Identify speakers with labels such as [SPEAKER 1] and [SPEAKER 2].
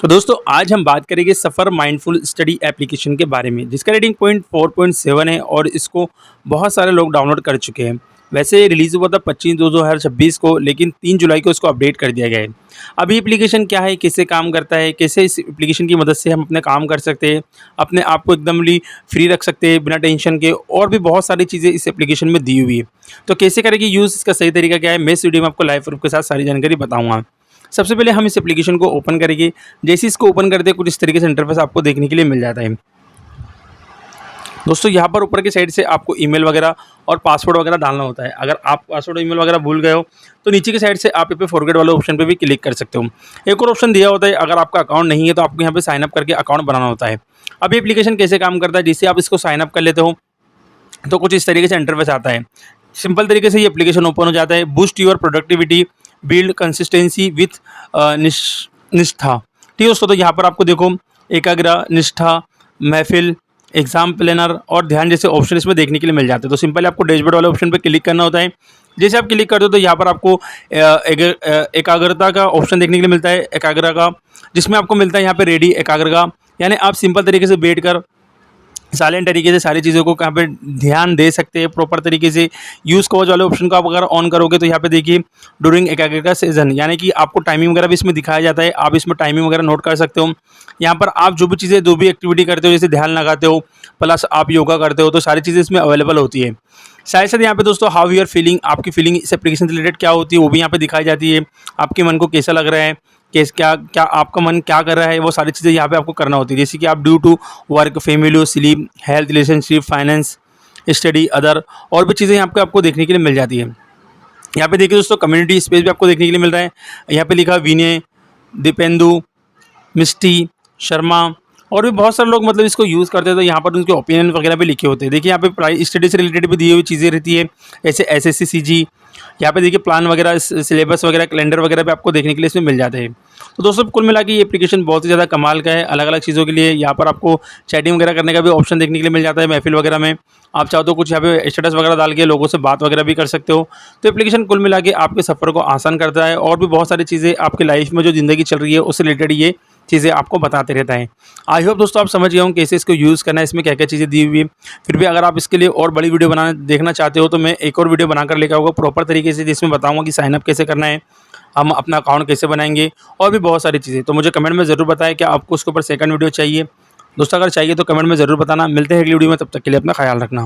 [SPEAKER 1] तो दोस्तों आज हम बात करेंगे सफ़र माइंडफुल स्टडी एप्लीकेशन के बारे में, जिसका रेटिंग पॉइंट 4.7 है और इसको बहुत सारे लोग डाउनलोड कर चुके हैं। वैसे ये रिलीज़ हुआ था 25/2/2026 को, लेकिन 3 जुलाई को इसको अपडेट कर दिया गया है। अब ये एप्लीकेशन क्या है, कैसे काम करता है, कैसे इस एप्लीकेशन की मदद से हम अपने काम कर सकते हैं, अपने आप को एकदमली फ्री रख सकते हैं बिना टेंशन के, और भी बहुत सारी चीज़ें इस एप्लीकेशन में दी हुई है। तो कैसे करेंगे यूज़, इसका सही तरीका क्या है, मैं इस वीडियो में आपको लाइव प्रूफ के साथ सारी जानकारी बताऊँगा। सबसे पहले हम इस एप्लीकेशन को ओपन करेंगे। जैसे इसको ओपन करते हैं कुछ इस तरीके से इंटरफेस आपको देखने के लिए मिल जाता है। दोस्तों यहाँ पर ऊपर की साइड से आपको ईमेल वगैरह और पासवर्ड वगैरह डालना होता है। अगर आप पासवर्ड ईमेल वगैरह भूल गए हो तो नीचे की साइड से आप यहाँ पे फॉरगेट वाले ऑप्शन पे भी क्लिक कर सकते हो। एक और ऑप्शन दिया होता है, अगर आपका अकाउंट नहीं है तो आपको यहाँ पे साइन अप करके अकाउंट बनाना होता है। अब ये एप्लीकेशन कैसे काम करता है, जिससे आप इसको साइन अप कर लेते हो तो कुछ इस तरीके से इंटरफेस आता है। सिंपल तरीके से ये एप्लीकेशन ओपन हो जाता है। Boost your productivity, build consistency with निष्ठा। ठीक है दोस्तों, तो यहाँ पर आपको देखो एकाग्रता, निष्ठा, महफिल, एग्जाम प्लानर और ध्यान जैसे ऑप्शन इसमें देखने के लिए मिल जाते हैं। तो सिंपल आपको डैशबोर्ड वाले ऑप्शन पर क्लिक करना होता है। जैसे आप क्लिक करते हो तो यहाँ पर आपको एकाग्रता का ऑप्शन देखने के लिए मिलता है, एकाग्रता का, जिसमें आपको मिलता है यहाँ पे रेडी एकाग्र का, यानी आप सिंपल तरीके से बैठ कर साइलेंट तरीके से सारी चीज़ों को यहाँ पे ध्यान दे सकते हैं प्रॉपर तरीके से। यूज़ कवच वाले ऑप्शन को आप अगर ऑन करोगे तो यहाँ पे देखिए ड्यूरिंग एकाग्रता सेशन, यानी कि आपको टाइमिंग वगैरह भी इसमें दिखाया जाता है। आप इसमें टाइमिंग वगैरह नोट कर सकते हो। यहाँ पर आप जो भी एक्टिविटी करते हो, जैसे ध्यान लगाते हो प्लस आप योगा करते हो, तो सारी चीज़ें इसमें अवेलेबल होती है। साथ ही साथ यहाँ पे दोस्तों हाउ यूर फीलिंग, आपकी फीलिंग इस एप्लीकेशन से रिलेटेड क्या होती है वो भी यहाँ पे दिखाई जाती है। आपके मन को कैसा लग रहा है, कैस क्या क्या आपका मन क्या कर रहा है, वो सारी चीज़ें यहाँ पे आपको करना होती है। जैसे कि आप due to work, family, sleep, health, relationship, finance, study, other और भी चीज़ें यहाँ पे आपको देखने के लिए मिल जाती है। यहाँ पे देखिए दोस्तों कम्युनिटी स्पेस भी आपको देखने के लिए मिल रहा है। यहाँ पे लिखा विनय, दीपेंदु, मिस्टी, शर्मा और भी बहुत सारे लोग मतलब इसको यूज़ करते हैं। तो यहाँ पर उनके ओपिनियन वगैरह भी लिखे होते हैं। देखिए यहाँ पे प्राइस स्टडी से रिलेटेड भी दी हुई चीज़ें रहती है, जैसे एसएससी सीजी। यहाँ पे देखिए प्लान वगैरह, सिलेबस वगैरह, कैलेंडर वगैरह भी आपको देखने के लिए इसमें मिल जाते हैं। तो दोस्तों कुल मिला के ये एप्लीकेशन बहुत ही ज़्यादा कमाल का है। अलग अलग चीज़ों के लिए यहाँ पर आपको चैटिंग वगैरह करने का भी ऑप्शन देखने के लिए मिल जाता है। महफिल वगैरह में आप चाहो तो कुछ यहाँ पे स्टेटस वगैरह डाल के लोगों से बात वगैरह भी कर सकते हो। तो एप्लीकेशन कुल मिला के आपके सफ़र को आसान करता है और भी बहुत सारी चीज़ें आपकी लाइफ में जो ज़िंदगी चल रही है उससे रिलेटेड ये चीज़ें आपको बताते रहता है। आई होप दोस्तों आप समझ गए हों कैसे इसको यूज़ करना है, इसमें क्या क्या चीज़ें दी हुई है। फिर भी अगर आप इसके लिए और बड़ी वीडियो देखना चाहते हो तो मैं एक और वीडियो बनाकर लेकर आऊँगा प्रॉपर तरीके से, जिसमें बताऊँगा कि साइनअप कैसे करना है, हम अपना अकाउंट कैसे बनाएंगे और भी बहुत सारी चीज़ें। तो मुझे कमेंट में ज़रूर बताएं कि आपको उसके ऊपर सेकंड वीडियो चाहिए। दोस्तों अगर चाहिए तो कमेंट में ज़रूर बताना। मिलते हैं अगली वीडियो में, तब तक के लिए अपना ख्याल रखना।